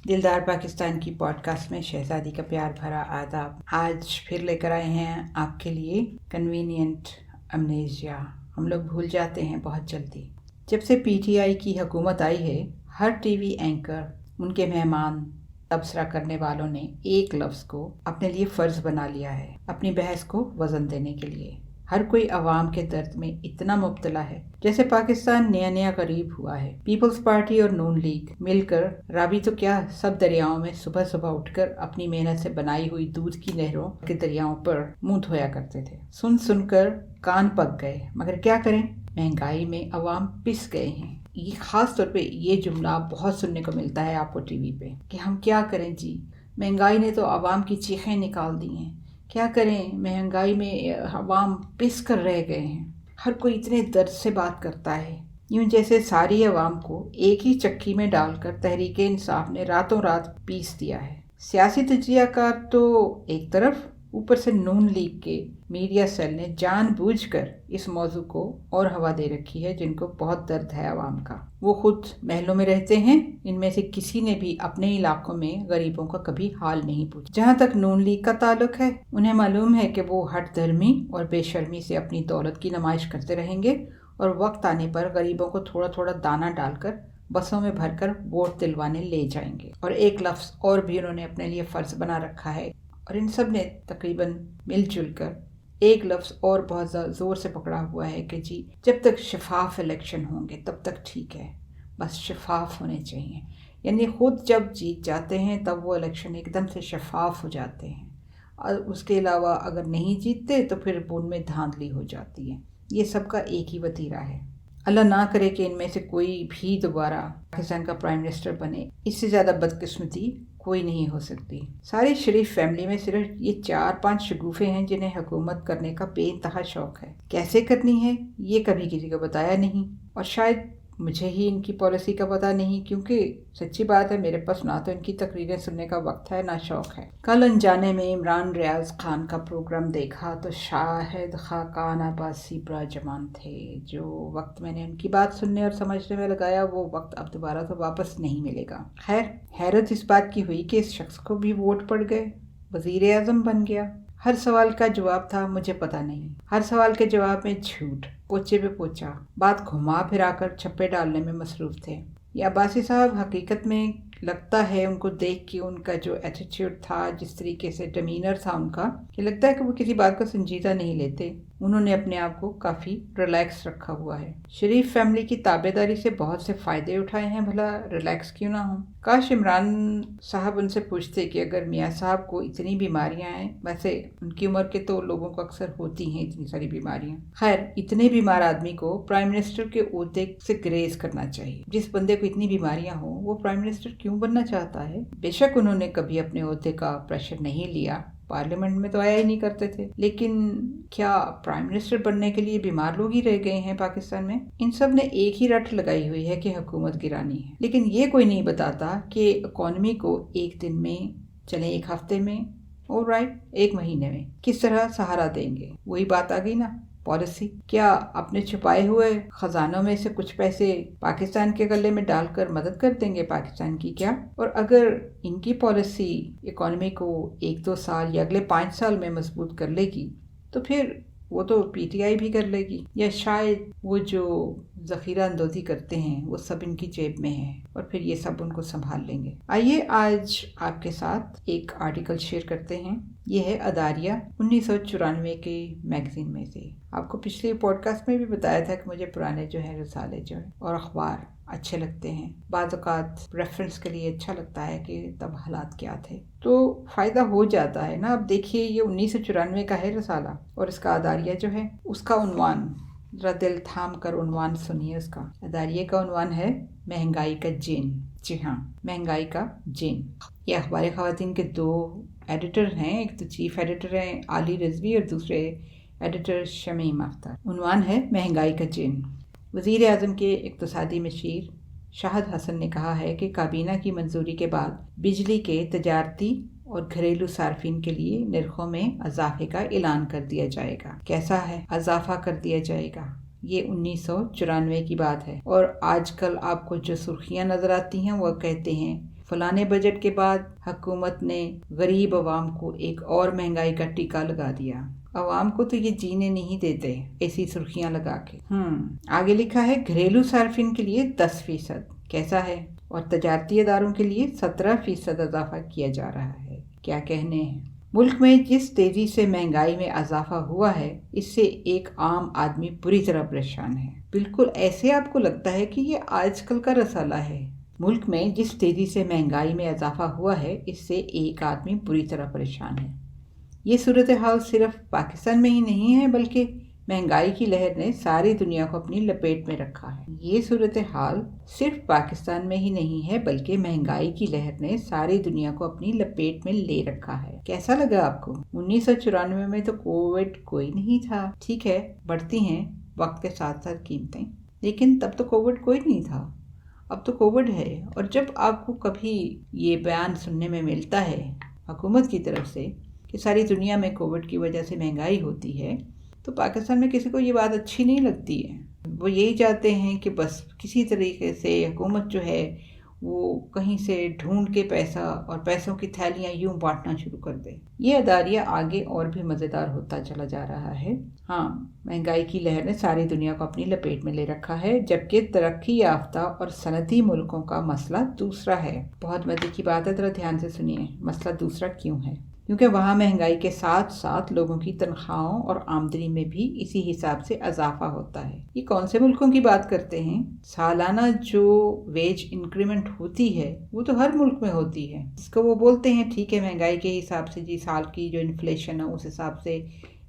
दिलदार पाकिस्तान की पॉडकास्ट में शहजादी का प्यार भरा आदाब। आज फिर लेकर आए हैं आपके लिए कन्वीनियंट अमनेशिया। हम लोग भूल जाते हैं बहुत जल्दी। जब से पीटीआई की हुकूमत आई है, हर टीवी एंकर, उनके मेहमान, तबसरा करने वालों ने एक लफ्ज़ को अपने लिए फ़र्ज़ बना लिया है अपनी बहस को वज़न देने के लिए। हर कोई अवाम के दर्द में इतना मुब्तला है जैसे पाकिस्तान नया नया गरीब हुआ है। पीपल्स पार्टी और नून लीग मिलकर रावी तो क्या सब दरियाओं में सुबह सुबह उठकर अपनी मेहनत से बनाई हुई दूध की नहरों के दरियाओं पर मुंह धोया करते थे। सुन सुनकर कान पक गए, मगर क्या करें, महंगाई में अवाम पिस गए हैं। ये खास तौर पे ये जुमला बहुत सुनने को मिलता है आपको टीवी पे कि हम क्या करें जी, महंगाई ने तो अवाम की चीखें निकाल दी हैं। क्या करें, महंगाई में अवाम पिस कर रह गए हैं। हर कोई इतने दर्द से बात करता है, यूं जैसे सारी अवाम को एक ही चक्की में डालकर तहरीक इंसाफ ने रातों रात पीस दिया है। सियासी तजियाकार तो एक तरफ, ऊपर से नून लीग के मीडिया सेल ने जानबूझकर इस मौजू को और हवा दे रखी है जिनको बहुत दर्द है अवाम का। वो खुद महलों में रहते हैं, इनमें से किसी ने भी अपने इलाकों में गरीबों का कभी हाल नहीं पूछा। जहाँ तक नून लीग का ताल्लुक है, उन्हें मालूम है कि वो हट धर्मी और बेशर्मी से अपनी दौलत की नुमाइश करते रहेंगे और वक्त आने पर गरीबों को थोड़ा थोड़ा दाना डालकर बसों में भरकर वोट दिलवाने ले जाएंगे। और एक लफ्ज़ और भी उन्होंने अपने लिए फ़र्ज़ बना रखा है और इन सब ने तकरीबन मिलजुल कर एक लफ्ज़ और बहुत ज़ोर से पकड़ा हुआ है कि जी, जब तक शफाफ इलेक्शन होंगे तब तक ठीक है, बस शफाफ होने चाहिए। यानी खुद जब जीत जाते हैं तब वो इलेक्शन एकदम से शफाफ हो जाते हैं, और उसके अलावा अगर नहीं जीतते तो फिर उनमें धांधली हो जाती है। ये सबका एक ही वतीरा है। अल्लाह ना करे कि इनमें से कोई भी दोबारा पाकिस्तान का प्राइम मिनिस्टर बने। इससे ज़्यादा बदकिस्मती कोई नहीं हो सकती। सारी शरीफ फैमिली में सिर्फ ये 4-5 शगुफे हैं जिन्हें हुकूमत करने का बेइंतहा शौक है। कैसे करनी है ये कभी किसी को बताया नहीं, और शायद मुझे ही इनकी पॉलिसी का पता नहीं, क्योंकि सच्ची बात है मेरे पास ना तो इनकी तकरीरें सुनने का वक्त है ना शौक है। कल अनजाने में इमरान रियाज खान का प्रोग्राम देखा तो शाहिद खाकान अब्बासी ब्राजमान थे। जो वक्त मैंने उनकी बात सुनने और समझने में लगाया वो वक्त अब दोबारा तो वापस नहीं मिलेगा। खैर, हैरत इस बात की हुई कि इस शख्स को भी वोट पड़ गए, वजीर आज़म बन गया। हर सवाल का जवाब था मुझे पता नहीं, हर सवाल के जवाब में झूठ, पोचे पे पोचा, बात घुमा फिराकर छप्पे डालने में मसरूफ थे। ये अब्बासी साहब हकीकत में लगता है उनको देख के उनका जो एटीट्यूड था, जिस तरीके से डमीनर था उनका, कि लगता है कि वो किसी बात को संजीदा नहीं लेते। उन्होंने अपने आप को काफ़ी रिलैक्स रखा हुआ है। शरीफ फैमिली की ताबेदारी से बहुत से फ़ायदे उठाए हैं, भला रिलैक्स क्यों ना हो। काश इमरान साहब उनसे पूछते कि अगर मियाँ साहब को इतनी बीमारियां हैं, वैसे उनकी उम्र के तो लोगों को अक्सर होती हैं इतनी सारी बीमारियां, खैर इतने बीमार आदमी को प्राइम मिनिस्टर के ओहदे से ग्रेज करना चाहिए। जिस बंदे को इतनी बीमारियां हो वो प्राइम मिनिस्टर क्यों बनना चाहता है। बेशक उन्होंने कभी अपने ओहदे का प्रेशर नहीं लिया, पार्लियामेंट में तो आया ही नहीं करते थे, लेकिन क्या प्राइम मिनिस्टर बनने के लिए बीमार लोग ही रह गए हैं पाकिस्तान में। इन सब ने एक ही रट लगाई हुई है कि हुकूमत गिरानी है, लेकिन ये कोई नहीं बताता कि इकॉनमी को एक दिन में, चले एक हफ्ते में, ऑलराइट एक महीने में किस तरह सहारा देंगे। वही बात आ गई ना, पॉलिसी। क्या अपने छुपाए हुए खजानों में से कुछ पैसे पाकिस्तान के गले में डालकर मदद कर देंगे पाकिस्तान की क्या। और अगर इनकी पॉलिसी इकॉनमी को 1-2 साल या अगले 5 साल में मजबूत कर लेगी तो फिर वो तो पीटीआई भी कर लेगी, या शायद वो जो ज़ख़ीरा अंदोज़ी करते हैं वो सब इनकी जेब में है और फिर ये सब उनको संभाल लेंगे। आइए आज आपके साथ एक आर्टिकल शेयर करते हैं। ये है अदारिया 1994 के मैगज़ीन में से। आपको पिछले पॉडकास्ट में भी बताया था कि मुझे पुराने जो है रसाले जो है और अखबार अच्छे लगते हैं। बाज़ औक़ात रेफरेंस के लिए अच्छा लगता है कि तब हालात क्या थे, तो फ़ायदा हो जाता है ना। अब देखिए, ये 1994 का है रसाला और इसका अदारिया जो है उसका उन्वान, ज़रा दिल थाम कर उन्वान सुनिए उसका। अदारिया का उन्वान है महंगाई का जिन। जी हाँ, महंगाई का जिन। ये अखबार ख़वातीन के 2 एडिटर हैं, एक तो चीफ एडिटर हैं आली रिजवी और दूसरे एडिटर शमीम अख्तर। उन्वान है महंगाई का जिन। वज़ीर आज़म के इक़्तिसादी मशीर शाहद हसन ने कहा है कि काबीना की मंजूरी के बाद बिजली के तजारती और घरेलू सार्फिन के लिए निर्खों में इजाफे का ऐलान कर दिया जाएगा। कैसा है, इजाफा कर दिया जाएगा। ये 1994 की बात है और आजकल आपको जो सुर्खियां नजर आती हैं वो कहते हैं फलाने बजट के बाद हुकूमत ने गरीब अवाम को एक और महंगाई का टीका लगा दिया, अवाम को तो ये जीने नहीं देते ऐसी सुर्खियां लगा के। आगे लिखा है घरेलू सार्फिन के लिए 10%, कैसा है, और तजारती अदारों के लिए 17% इजाफा किया जा रहा है। क्या कहने हैं। मुल्क में जिस तेजी से महंगाई में इजाफा हुआ है, इससे एक आम आदमी बुरी तरह परेशान है। बिल्कुल ऐसे आपको लगता है कि ये आजकल का रसाला है। मुल्क में जिस तेजी से महंगाई में इजाफा हुआ है, इससे एक आदमी बुरी तरह परेशान है। ये सूरत हाल सिर्फ पाकिस्तान में ही नहीं है, बल्कि महंगाई की लहर ने सारी दुनिया को अपनी लपेट में रखा है। ये सूरत हाल सिर्फ पाकिस्तान में ही नहीं है, बल्कि महंगाई की लहर ने सारी दुनिया को अपनी लपेट में ले रखा है। कैसा लगा आपको? 1994 में तो कोविड कोई नहीं था। ठीक है, बढ़ती हैं वक्त के साथ साथ कीमतें, लेकिन तब तो कोविड कोई नहीं था। अब तो कोविड है। और जब आपको कभी ये बयान सुनने में मिलता है हुकूमत की तरफ से कि सारी दुनिया में कोविड की वजह से महंगाई होती है, तो पाकिस्तान में किसी को ये बात अच्छी नहीं लगती है। वो यही चाहते हैं कि बस किसी तरीके से हुकूमत जो है वो कहीं से ढूंढ के पैसा और पैसों की थैलियां यूं बांटना शुरू कर दे। ये अदारिया आगे और भी मज़ेदार होता चला जा रहा है। महंगाई की लहर ने सारी दुनिया को अपनी लपेट में ले रखा है, जबकि तरक्की याफ्ता और सनती मुल्कों का मसला दूसरा है। बहुत मजे की बात है, जरा ध्यान से सुनिए। मसला दूसरा क्यों है? क्योंकि वहाँ महंगाई के साथ साथ लोगों की तनख्वाहों और आमदनी में भी इसी हिसाब से इजाफा होता है। ये कौन से मुल्कों की बात करते हैं? सालाना जो वेज इंक्रीमेंट होती है वो तो हर मुल्क में होती है। इसको वो बोलते हैं ठीक है महंगाई के हिसाब से, जी साल की जो इन्फ्लेशन है उस हिसाब से,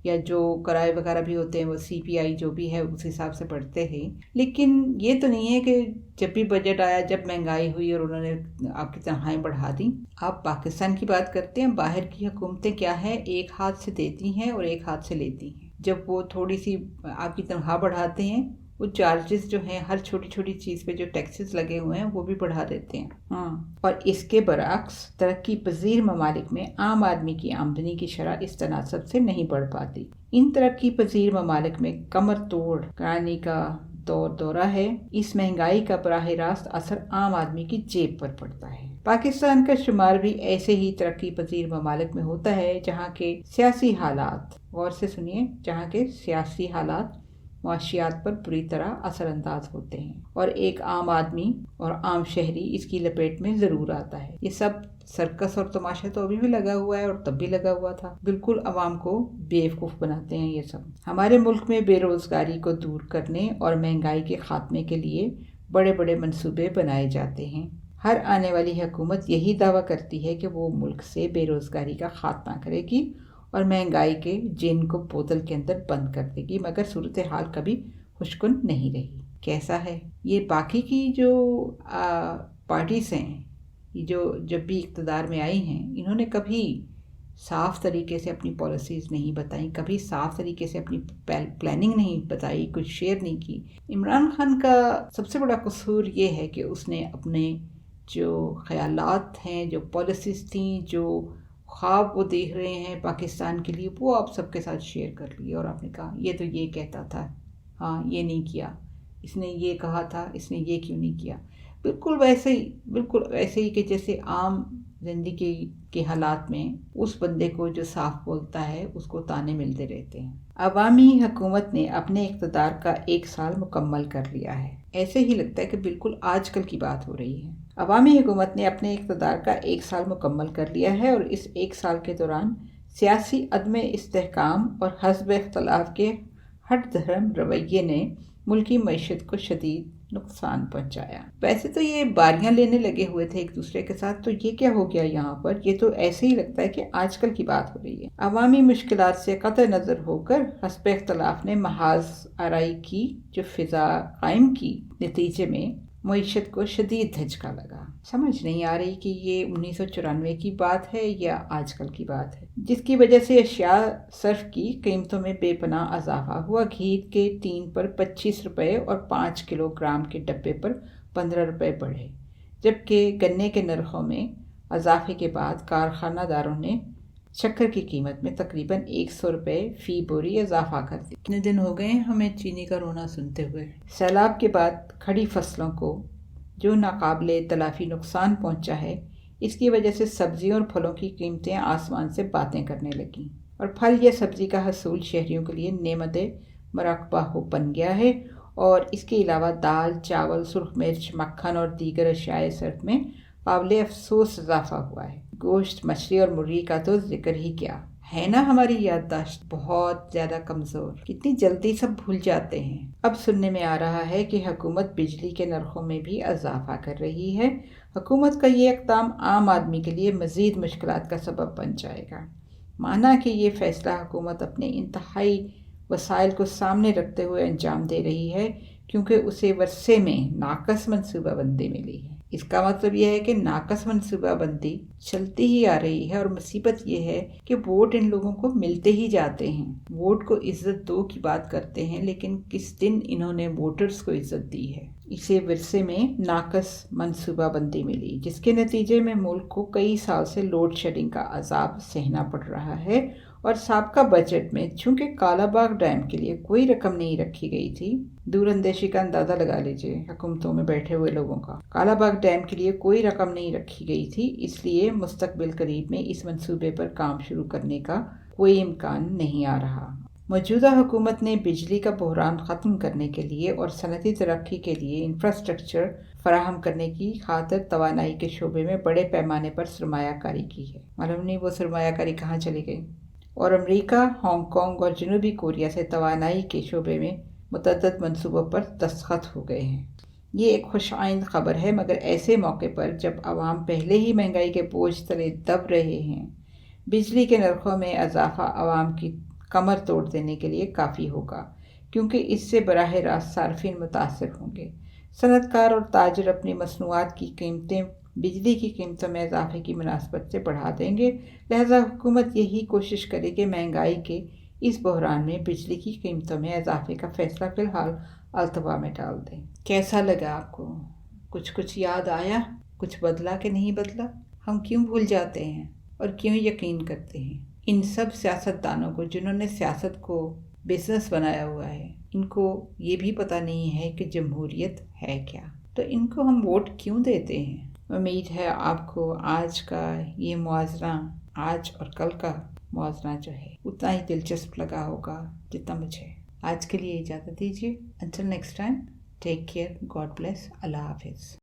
या जो किराए वगैरह भी होते हैं वो CPI जो भी है उस हिसाब से बढ़ते हैं। लेकिन ये तो नहीं है कि जब भी बजट आया, जब महंगाई हुई और उन्होंने आपकी तनख्वाहें बढ़ा दी। आप पाकिस्तान की बात करते हैं, बाहर की हुकूमतें क्या है, एक हाथ से देती हैं और एक हाथ से लेती हैं। जब वो थोड़ी सी आपकी तनख्वाह बढ़ाते हैं, वो चार्जेस जो हैं हर छोटी छोटी चीज़ पे जो टैक्सेस लगे हुए हैं वो भी बढ़ा देते हैं। और इसके बरक्स तरक्की पजीर ममालिक में आम आदमी की आमदनी की शरह इस तनासब से नहीं बढ़ पाती। इन तरक्की पजीर ममालिक में कमर तोड़ कराने का दौरा है। इस महंगाई का बराह रास्त असर आम आदमी की जेब पर पड़ता है। पाकिस्तान का शुमार भी ऐसे ही तरक्की पजीर ममालिक में होता है जहाँ के सियासी हालात, गौर से सुनिए, जहाँ के सियासी हालात माशियात पर बुरी तरह असरअंदाज होते हैं और एक आम आदमी और आम शहरी इसकी लपेट में ज़रूर आता है। ये सब सर्कस और तमाशा तो अभी भी लगा हुआ है और तब भी लगा हुआ था। बिल्कुल अवाम को बेवकूफ़ बनाते हैं ये सब। हमारे मुल्क में बेरोज़गारी को दूर करने और महंगाई के खात्मे के लिए बड़े बड़े मंसूबे बनाए जाते हैं। हर आने वाली हुकूमत यही दावा करती है कि वो मुल्क से बेरोज़गारी का खात्मा करेगी और महंगाई के जिन को बोतल के अंदर बंद कर देगी, मगर सूरत हाल कभी खुशकुन नहीं रही। कैसा है ये? बाकी की जो पार्टीज़ हैं, जो जब भी इक़्तिदार में आई हैं, इन्होंने कभी साफ़ तरीके से अपनी पॉलिसीज़ नहीं बताई, कभी साफ़ तरीके से अपनी प्लानिंग नहीं बताई, कुछ शेयर नहीं की। इमरान खान का सबसे बड़ा कसूर ये है कि उसने अपने जो ख्यालात हैं, जो पॉलिसीज़ थी, जो ख्वाब वो देख रहे हैं पाकिस्तान के लिए, वो आप सबके साथ शेयर कर लिए और आपने कहा ये तो ये कहता था, हाँ ये नहीं किया, इसने ये कहा था, इसने ये क्यों नहीं किया। बिल्कुल वैसे ही कि जैसे आम ज़िंदगी के हालात में उस बंदे को जो साफ बोलता है उसको ताने मिलते रहते हैं। अवामी हुकूमत ने अपने इक़्तिदार का 1 साल मुकम्मल कर लिया है। ऐसे ही लगता है कि बिल्कुल आजकल की बात हो रही है। अवामी हुकूमत ने अपने इक़्तिदार का 1 साल मुकम्मल कर लिया है और इस 1 साल के दौरान सियासी अदम इस्तेहकाम और हस्ब इख्तलाफ के हट धर्म रवैये ने मुल्की मईशत को शदीद नुकसान पहुंचाया। वैसे तो ये बारियां लेने लगे हुए थे एक दूसरे के साथ, तो ये क्या हो गया यहाँ पर? ये तो ऐसे ही लगता है कि आजकल की बात हो रही है। अवामी मुश्किलात से कतई नज़र होकर हस्ब इख्तलाफ ने महाज आराई की जो फिजा कायम की, नतीजे में मईशत को शदीद धचका लगा। समझ नहीं आ रही कि ये 1994 की बात है या आजकल की बात है, जिसकी वजह से अशिया सर्फ की कीमतों में बेपनाह इजाफा हुआ। घी के टीन पर 25 रुपये और 5 किलोग्राम के डब्बे पर 15 रुपये बढ़े, जबकि गन्ने के नरखों में इजाफे के बाद कारखानादारों ने शक्कर की कीमत में तकरीबन 100 रुपये फ़ी बोरी इजाफा कर दिया। कितने दिन हो गए हमें चीनी का रोना सुनते हुए। सैलाब के बाद खड़ी फसलों को जो नाकाबिले तलाफी नुकसान पहुंचा है, اس کی وجہ سے سبزیوں اور پھلوں کی قیمتیں آسمان سے باتیں کرنے لگیں اور پھل یا سبزی کا حصول شہریوں کے لیے نعمت مراقبہ بن گیا ہے، اور اس کے علاوہ دال، چاول، سرخ مرچ، مکھن اور دیگر اشیاء صرف میں قابل افسوس اضافہ ہوا ہے۔ گوشت، مچھلی اور مرغی کا تو ذکر ہی کیا ہے نا۔ ہماری یادداشت بہت زیادہ کمزور، کتنی جلدی سب بھول جاتے ہیں۔ اب سننے میں آ رہا ہے کہ حکومت بجلی کے نرخوں میں بھی اضافہ کر رہی ہے۔ حکومت کا یہ اقدام عام آدمی کے لیے مزید مشکلات کا سبب بن جائے گا۔ مانا کہ یہ فیصلہ حکومت اپنے انتہائی وسائل کو سامنے رکھتے ہوئے انجام دے رہی ہے، کیونکہ اسے ورثے میں ناقص منصوبہ بندی ملی ہے۔ اس کا مطلب یہ ہے کہ ناقص منصوبہ بندی چلتی ہی آ رہی ہے، اور مصیبت یہ ہے کہ ووٹ ان لوگوں کو ملتے ہی جاتے ہیں۔ ووٹ کو عزت دو کی بات کرتے ہیں، لیکن کس دن انہوں نے ووٹرز کو عزت دی ہے؟ اسے ورثے میں ناقص منصوبہ بندی ملی، جس کے نتیجے میں ملک کو کئی سال سے لوڈ شیڈنگ کا عذاب سہنا پڑ رہا ہے، اور سابقہ بجٹ میں چونکہ کالا باغ ڈیم کے لیے کوئی رقم نہیں رکھی گئی تھی، دور اندیشی کا اندازہ لگا لیجئے حکومتوں میں بیٹھے ہوئے لوگوں کا، کالا باغ ڈیم کے لیے کوئی رقم نہیں رکھی گئی تھی، اس لیے مستقبل قریب میں اس منصوبے پر کام شروع کرنے کا کوئی امکان نہیں آ رہا۔ موجودہ حکومت نے بجلی کا بحران ختم کرنے کے لیے اور صنعتی ترقی کے لیے انفراسٹرکچر فراہم کرنے کی خاطر توانائی کے شعبے میں بڑے پیمانے پر سرمایہ کاری کی ہے۔ معلوم نہیں وہ سرمایہ کاری کہاں چلی گئی۔ اور امریکہ، ہانگ کانگ اور جنوبی کوریا سے توانائی کے شعبے میں متعدد منصوبوں پر دستخط ہو گئے ہیں۔ یہ ایک خوش آئند خبر ہے، مگر ایسے موقع پر جب عوام پہلے ہی مہنگائی کے بوجھ تلے دب رہے ہیں، بجلی کے نرخوں میں اضافہ عوام کی کمر توڑ دینے کے لیے کافی ہوگا، کیونکہ اس سے براہ راست صارفین متاثر ہوں گے۔ صنعت کار اور تاجر اپنی مصنوعات کی قیمتیں بجلی کی قیمتوں میں اضافے کی مناسبت سے بڑھا دیں گے، لہذا حکومت یہی کوشش کرے کہ مہنگائی کے اس بحران میں بجلی کی قیمتوں میں اضافے کا فیصلہ فی الحال التوا میں ڈال دیں۔ کیسا لگا آپ کو؟ کچھ یاد آیا؟ کچھ بدلا کہ نہیں بدلا؟ ہم کیوں بھول جاتے ہیں اور کیوں یقین کرتے ہیں؟ ان سب سیاستدانوں کو جنہوں نے سیاست کو بزنس بنایا ہوا ہے، ان کو یہ بھی پتہ نہیں ہے کہ جمہوریت ہے کیا، تو ان کو ہم ووٹ کیوں دیتے ہیں؟ امید ہے آپ کو آج کا یہ موازنہ، آج اور کل کا موازنہ جو ہے اتنا ہی دلچسپ لگا ہوگا جتنا مجھے۔ آج کے لیے اجازت دیجیے، until next time, take care, God bless, Allah حافظ۔